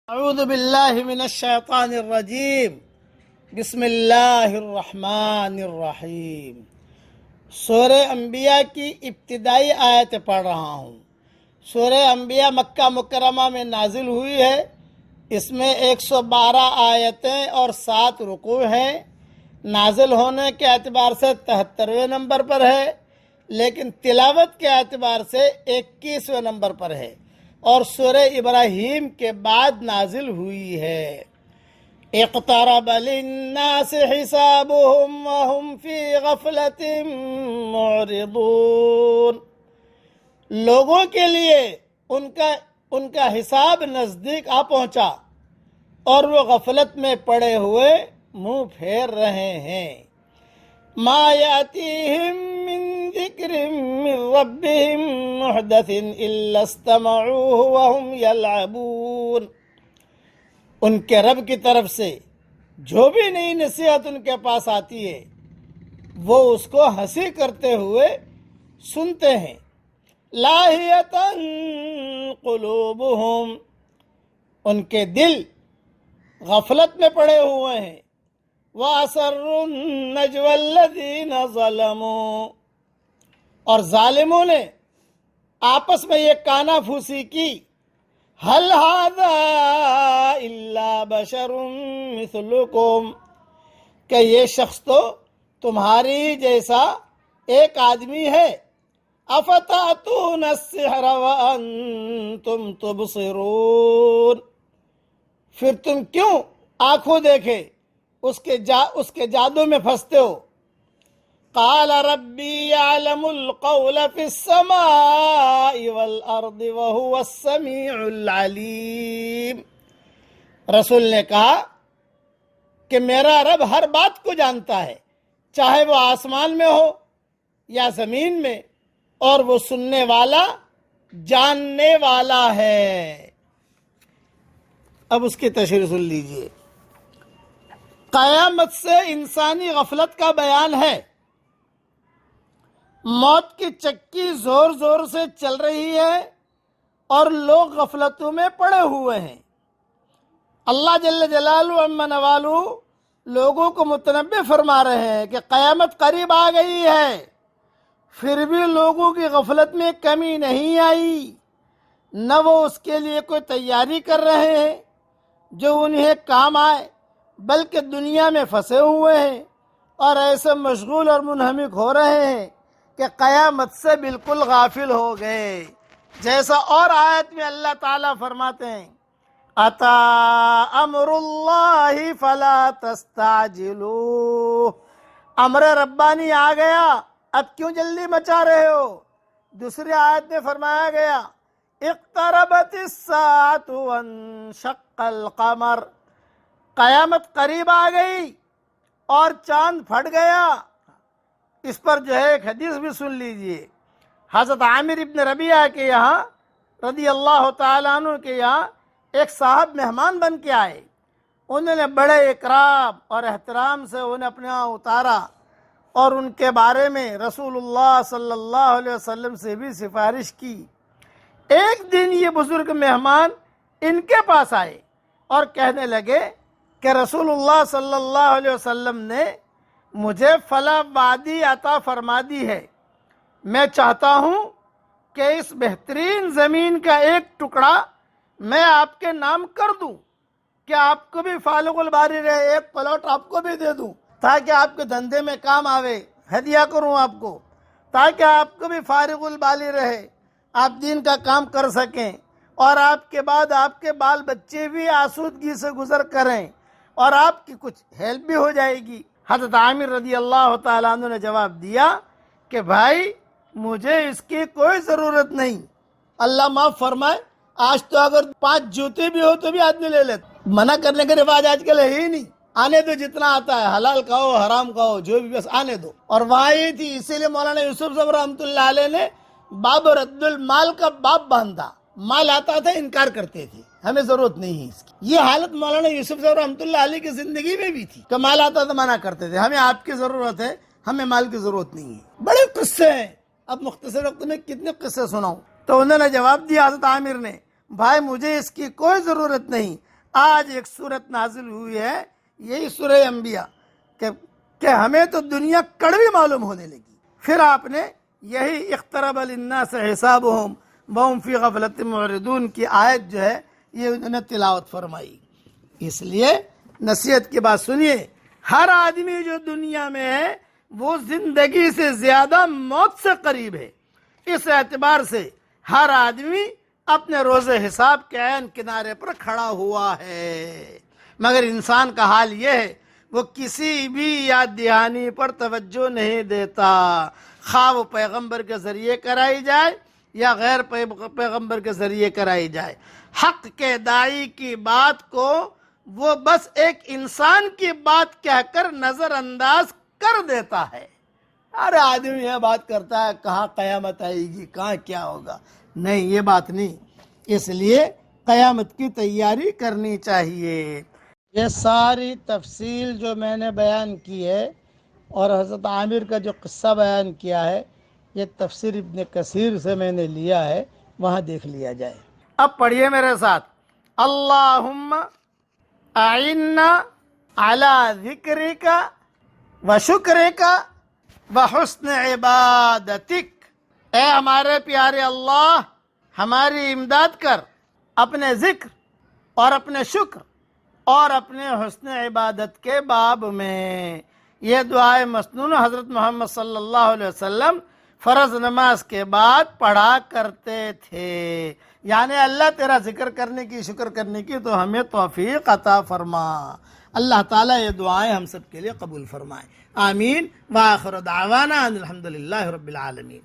اعوذ باللہ من الشیطان الرجیم بسم اللہ الرحمن الرحیم۔ سورہ انبیاء کی ابتدائی آیت پڑھ رہا ہوں۔ سورہ انبیاء مکہ مکرمہ میں نازل ہوئی ہے۔ اس میں 112 آیتیں اور 7 رکوع ہیں۔ نازل ہونے کے اعتبار سے 73ویں نمبر پر ہے، لیکن تلاوت کے اعتبار سے 21ویں نمبر پر ہے، اور سورہ ابراہیم کے بعد نازل ہوئی ہے۔ اقترب للناس حسابهم وهم في غفلة معرضون۔ لوگوں کے لیے ان کا حساب نزدیک آ پہنچا اور وہ غفلت میں پڑے ہوئے منہ پھیر رہے ہیں۔ ما یاتیہم من ذکر من ربہم محدث الا استمعوه وهم یلعبون۔ ان کے رب کی طرف سے جو بھی نئی نصیحت ان کے پاس آتی ہے وہ اس کو ہنسی کرتے ہوئے سنتے ہیں۔ لاہیۃ قلوبہم، ان کے دل غفلت میں پڑے ہوئے ہیں۔ وَأَسَرُّوا النَّجْوَى الَّذِينَ ظَلَمُوا، اور ظالموں نے آپس میں یہ کانا پھوسی کی، هَلْ هَذَا إِلَّا بَشَرٌ مِثْلُكُمْ، کہ یہ شخص تو تمہاری جیسا ایک آدمی ہے۔ أَفَتَأْتُونَ السِّحْرَ وَأَنْتُمْ تُبْصِرُونَ، پھر تم کیوں آنکھوں دیکھے اس کے جادو میں پھنستے ہو۔ قال ربی یعلم القول فی السماء والارض وهو السمیع العلیم، رسول نے کہا کہ میرا رب ہر بات کو جانتا ہے، چاہے وہ آسمان میں ہو یا زمین میں، اور وہ سننے والا جاننے والا ہے۔ اب اس کی تشریح سن لیجئے۔ قیامت سے انسانی غفلت کا بیان ہے۔ موت کی چکی زور زور سے چل رہی ہے اور لوگ غفلتوں میں پڑے ہوئے ہیں۔ اللہ جل جلالہ عما نوالہ لوگوں کو متنبہ فرما رہے ہیں کہ قیامت قریب آ گئی ہے، پھر بھی لوگوں کی غفلت میں کمی نہیں آئی، نہ وہ اس کے لیے کوئی تیاری کر رہے ہیں جو انہیں کام آئے، بلکہ دنیا میں پھنسے ہوئے ہیں اور ایسے مشغول اور منہمک ہو رہے ہیں کہ قیامت سے بالکل غافل ہو گئے۔ جیسا اور آیت میں اللہ تعالیٰ فرماتے ہیں، اتا امر اللہ فلا تستعجلوہ، امر ربانی آ گیا، اب کیوں جلدی مچا رہے ہو۔ دوسری آیت میں فرمایا گیا، اقتربت الساعۃ وانشق القمر، قیامت قریب آ گئی اور چاند پھٹ گیا۔ اس پر جو ہے ایک حدیث بھی سن لیجئے۔ حضرت عامر ابن ربیعہ کے یہاں رضی اللہ تعالیٰ عنہ کے یہاں ایک صاحب مہمان بن کے آئے، انہوں نے بڑے اکرام اور احترام سے انہیں اپنے یہاں اتارا اور ان کے بارے میں رسول اللہ صلی اللہ علیہ وسلم سے بھی سفارش کی۔ ایک دن یہ بزرگ مہمان ان کے پاس آئے اور کہنے لگے کہ رسول اللہ صلی اللہ علیہ وسلم نے مجھے فلاں وادی عطا فرما دی ہے، میں چاہتا ہوں کہ اس بہترین زمین کا ایک ٹکڑا میں آپ کے نام کر دوں، کہ آپ کو بھی فالغ الباری رہے، ایک پلاٹ آپ کو بھی دے دوں تاکہ آپ کے دھندے میں کام آوے، ہدیہ کروں آپ کو، تاکہ آپ کو بھی فارغ البالی رہے، آپ دین کا کام کر سکیں، اور آپ کے بعد آپ کے بال بچے بھی آسودگی سے گزر کریں، اور آپ کی کچھ ہیلپ بھی ہو جائے گی۔ حضرت عامر رضی اللہ تعالیٰ عنہ نے جواب دیا کہ بھائی مجھے اس کی کوئی ضرورت نہیں، اللہ معاف فرمائے، آج تو اگر 5 جوتے بھی ہو تو بھی آدمی لے لیتا، منع کرنے کا رواج آج کل ہے ہی نہیں، آنے دو جتنا آتا ہے، حلال کھاؤ حرام کھاؤ جو بھی، بس آنے دو۔ اور وہاں یہ تھی، اسی لیے مولانا یوسف صاحب رحمۃ اللہ علیہ نے باب رد المال کا باب باندھا، مال آتا تھا انکار کرتے تھے، ہمیں ضرورت نہیں ہے اس کی۔ یہ حالت مولانا یوسف صاحب رحمۃ اللہ علیہ کی زندگی میں بھی تھی کہ مال آتا تو منع کرتے تھے، ہمیں آپ کی ضرورت ہے، ہمیں مال کی ضرورت نہیں ہے۔ بڑے قصے ہیں، اب مختصر وقت میں کتنے قصے سناؤں۔ تو انہوں نے جواب دیا حضرت عامر نے، بھائی مجھے اس کی کوئی ضرورت نہیں، آج ایک صورت نازل ہوئی ہے، یہی سورہ انبیاء، کہ ہمیں تو دنیا کڑوی معلوم ہونے لگی۔ پھر آپ نے یہی اقترب للناس حسابهم وهم فی غفلۃ معرضون کی آیت جو ہے یہ انہوں نے تلاوت فرمائی۔ اس لیے نصیحت کی بات سنیے، ہر آدمی جو دنیا میں ہے وہ زندگی سے زیادہ موت سے قریب ہے۔ اس اعتبار سے ہر آدمی اپنے روز حساب کے عین کنارے پر کھڑا ہوا ہے، مگر انسان کا حال یہ ہے وہ کسی بھی یاد دہانی پر توجہ نہیں دیتا، خواہ وہ پیغمبر کے ذریعے کرائی جائے یا غیر پیغمبر کے ذریعے کرائی جائے۔ حق کے داعی کی بات کو وہ بس ایک انسان کی بات کہہ کر نظر انداز کر دیتا ہے۔ ہر آدمی یہ بات کرتا ہے کہاں قیامت آئے گی، کہاں کیا ہوگا۔ نہیں، یہ بات نہیں۔ اس لیے قیامت کی تیاری کرنی چاہیے۔ یہ ساری تفصیل جو میں نے بیان کی ہے اور حضرت عامر کا جو قصہ بیان کیا ہے، یہ تفسیر ابن کثیر سے میں نے لیا ہے، وہاں دیکھ لیا جائے۔ اب پڑھیے میرے ساتھ، اللہم اعنا علی ذکرک و شکرک و حسن عبادتک۔ اے ہمارے پیارے اللہ، ہماری امداد کر اپنے ذکر اور اپنے شکر اور اپنے حسن عبادت کے باب میں۔ یہ دعائے مسنون حضرت محمد صلی اللہ علیہ وسلم فرض نماز کے بعد پڑھا کرتے تھے۔ یعنی اللہ تیرا ذکر کرنے کی، شکر کرنے کی تو ہمیں توفیق عطا فرما۔ اللہ تعالیٰ یہ دعائیں ہم سب کے لیے قبول فرمائے، آمین۔ وآخر دعوانا ان الحمدللہ رب العالمین۔